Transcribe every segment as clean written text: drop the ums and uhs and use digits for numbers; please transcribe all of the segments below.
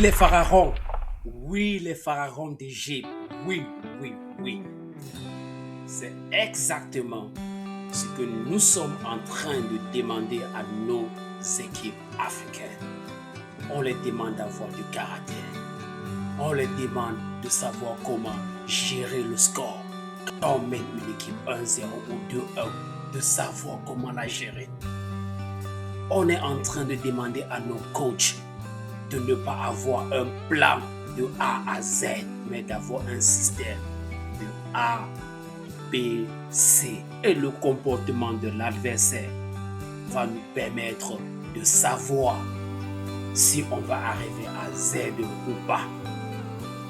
les pharaons. Oui, les pharaons d'Égypte. Oui, oui, oui. C'est exactement ce que nous sommes en train de demander à nos équipes africaines. On les demande d'avoir du caractère. On les demande de savoir comment gérer le score. Quand on met une équipe 1-0 ou 2-1, de savoir comment la gérer. On est en train de demander à nos coachs de ne pas avoir un plan de A à Z, mais d'avoir un système de A, B, C. Et le comportement de l'adversaire va nous permettre de savoir si on va arriver à Z ou pas.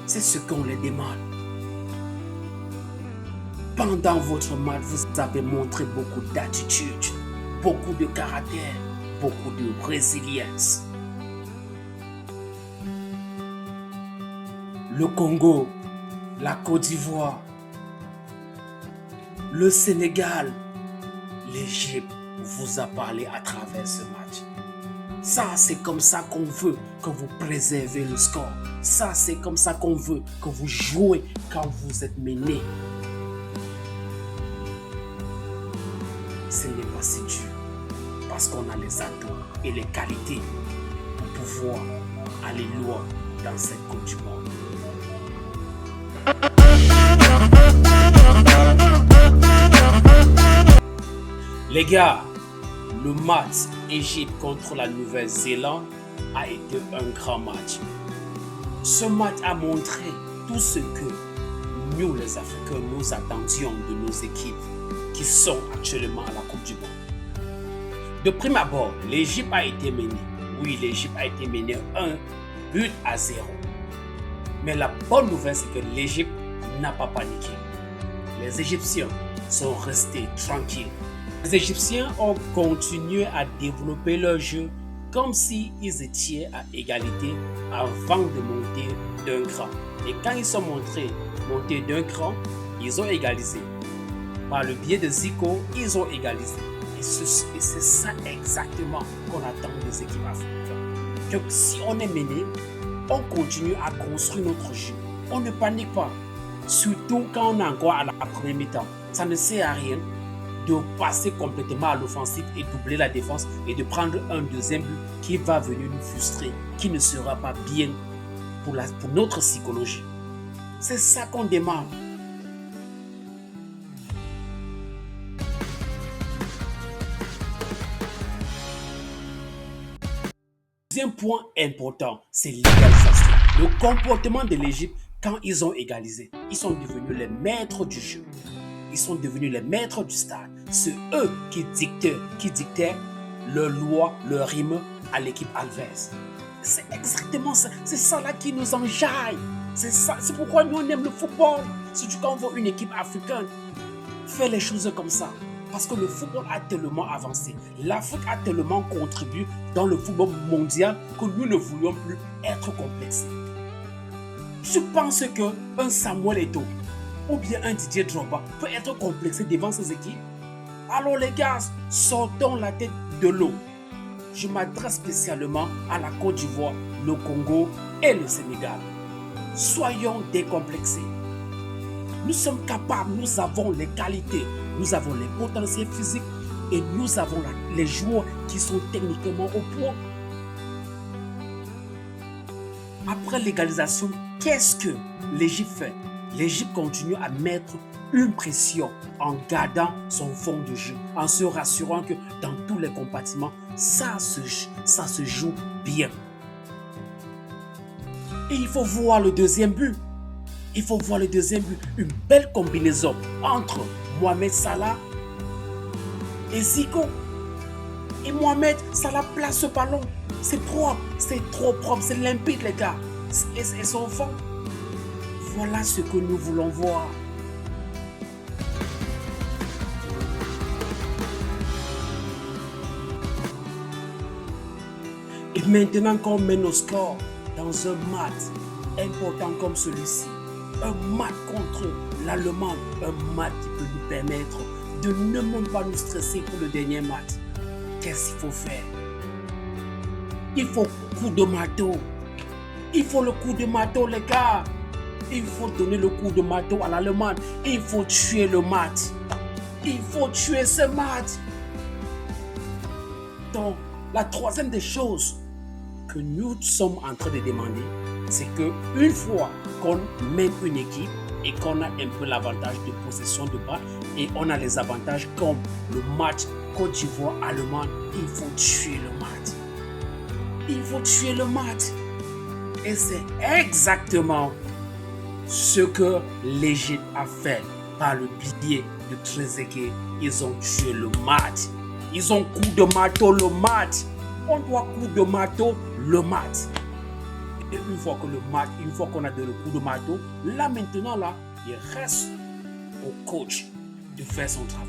C'est ce qu'on les demande. Pendant votre match, vous avez montré beaucoup d'attitude, beaucoup de caractère, beaucoup de résilience. Le Congo, la Côte d'Ivoire, le Sénégal, l'Égypte vous a parlé à travers ce match. Ça, c'est comme ça qu'on veut que vous préservez le score. Ça, c'est comme ça qu'on veut que vous jouez quand vous êtes mené. Ce n'est pas si dur parce qu'on a les atouts et les qualités pour pouvoir aller loin dans cette Coupe du Monde. Les gars, le match Égypte contre la Nouvelle-Zélande a été un grand match. Ce match a montré tout ce que nous, les Africains, nous attendions de nos équipes qui sont actuellement à la Coupe du Monde. De prime abord, l'Égypte a été menée. Oui, l'Égypte a été menée 1-0. Mais la bonne nouvelle, c'est que l'Égypte n'a pas paniqué. Les Égyptiens sont restés tranquilles. Les Égyptiens ont continué à développer leur jeu comme s'ils étaient à égalité avant de monter d'un cran. Et quand ils sont montés d'un cran, ils ont égalisé. Par le biais de Zico, ils ont égalisé. Et c'est ça exactement qu'on attend des équipes africaines. Donc si on est mené, on continue à construire notre jeu. On ne panique pas. Surtout quand on est encore à la première mi-temps. Ça ne sert à rien de passer complètement à l'offensive et doubler la défense et de prendre un deuxième but qui va venir nous frustrer, qui ne sera pas bien pour notre psychologie. C'est ça qu'on demande. Deuxième point important, c'est l'égalisation. Le comportement de l'Égypte quand ils ont égalisé. Ils sont devenus les maîtres du jeu. Ils sont devenus les maîtres du stade. C'est eux qui dictaient leurs lois, leurs rimes à l'équipe adverse. C'est exactement ça. C'est ça là qui nous enjaille. C'est ça. C'est pourquoi nous on aime le football. Surtout quand on voit une équipe africaine faire les choses comme ça. Parce que le football a tellement avancé. L'Afrique a tellement contribué dans le football mondial que nous ne voulions plus être complexés. Je pense qu'un Samuel Eto'o ou bien un Didier Drogba peut être complexé devant ses équipes. Alors les gars, sortons la tête de l'eau. Je m'adresse spécialement à la Côte d'Ivoire, le Congo et le Sénégal. Soyons décomplexés. Nous sommes capables, nous avons les qualités, nous avons les potentiels physiques et nous avons les joueurs qui sont techniquement au point. Après l'égalisation, qu'est-ce que l'Égypte fait? L'Égypte continue à mettre une pression en gardant son fond de jeu, en se rassurant que dans tous les compartiments, ça se joue bien. Et il faut voir le deuxième but. Une belle combinaison entre Mohamed Salah et Zico. Et Mohamed Salah place ce ballon. C'est propre, c'est trop propre, c'est limpide les gars. Et son fond. Voilà ce que nous voulons voir. Et maintenant qu'on met nos scores dans un match important comme celui-ci, un match contre l'Allemagne, un match qui peut nous permettre de ne même pas nous stresser pour le dernier match, qu'est-ce qu'il faut faire? Il faut coup de marteau. Il faut le coup de marteau, les gars. Il faut donner le coup de marteau à l'Allemagne. Il faut tuer le match. Il faut tuer ce match. Donc, la troisième des choses que nous sommes en train de demander, c'est qu'une fois qu'on mène une équipe et qu'on a un peu l'avantage de possession de balle et on a les avantages comme le match Côte d'Ivoire-Allemagne, il faut tuer le match. Il faut tuer le match. Et c'est exactement ce que l'Égypte a fait par le biais de Trezeguet. Ils ont tué le match. Ils ont coup de marteau le match. On doit coup de marteau le match. Et une fois qu'on a donné le coup de marteau, là maintenant, là, il reste au coach de faire son travail.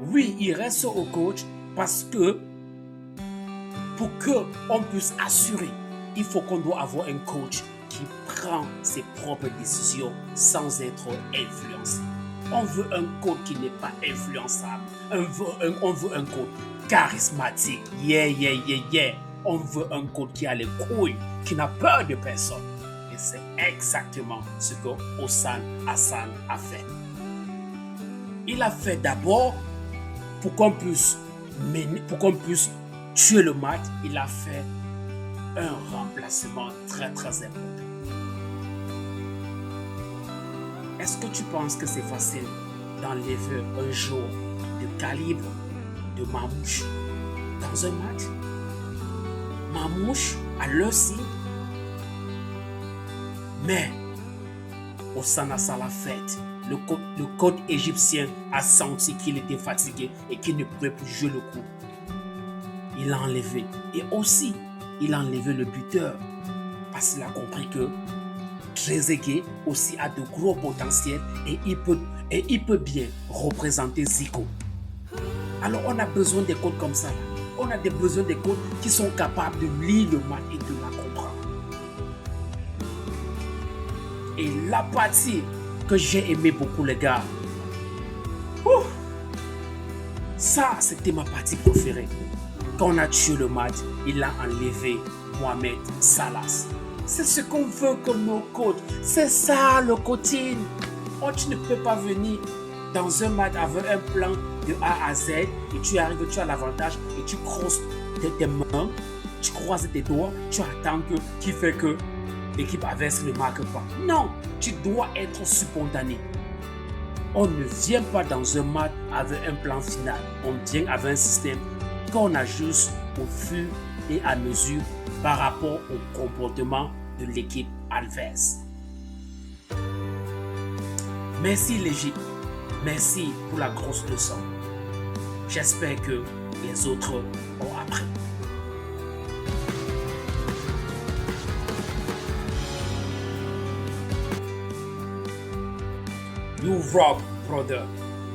Oui, il reste au coach parce que pour qu'on puisse assurer, il faut qu'on doit avoir un coach qui prend ses propres décisions sans être influencé. On veut un coach qui n'est pas influençable. On veut un coach charismatique. Yeah. On veut un coach qui a les couilles, qui n'a peur de personne. Et c'est exactement ce que Hassan a fait. Il a fait d'abord pour qu'on puisse tuer le match, il a fait un remplacement très important. Est-ce que tu penses que c'est facile d'enlever un joueur de calibre de Mamouche dans un match? Mamouche a le signe, mais Hassan l'a fait. Le coach égyptien a senti qu'il était fatigué et qu'il ne pouvait plus jouer le coup. Il l'a enlevé. Et aussi, il a enlevé le buteur parce qu'il a compris que Trezeguet aussi a de gros potentiels et il peut bien représenter Zico. Alors on a besoin des coachs comme ça. On a besoin des coachs qui sont capables de lire le match et de la comprendre. Et la partie que j'ai aimé beaucoup, les gars, ça c'était ma partie préférée. Quand on a tué le match, il a enlevé Mohamed Salah. C'est ce qu'on veut comme nos coachs. C'est ça le coaching. Oh, tu ne peux pas venir dans un match avec un plan de A à Z et tu arrives, tu as l'avantage et tu croises tes mains, tu croises tes doigts, tu attends qui fait que l'équipe adverse ne marque pas. Non, tu dois être spontané. On ne vient pas dans un match avec un plan final. On vient avec un système qu'on ajuste au fur et à mesure par rapport au comportement de l'équipe adverse. Merci l'Égypte. Merci pour la grosse leçon. J'espère que les autres ont appris. You rock, brother.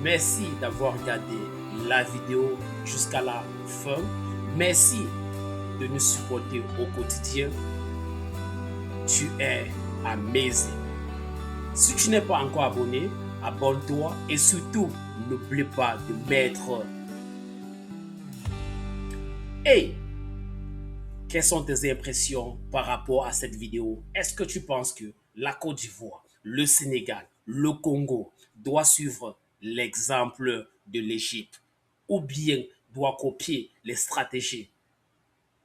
Merci d'avoir regardé la vidéo jusqu'à la fin. Merci de nous supporter au quotidien. Tu es amazing. Si tu n'es pas encore abonné, abonne-toi et surtout, n'oublie pas de mettre. Hey! Quelles sont tes impressions par rapport à cette vidéo? Est-ce que tu penses que la Côte d'Ivoire, le Sénégal, le Congo doit suivre l'exemple de l'Égypte ou bien doit copier les stratégies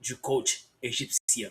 du coach égyptien?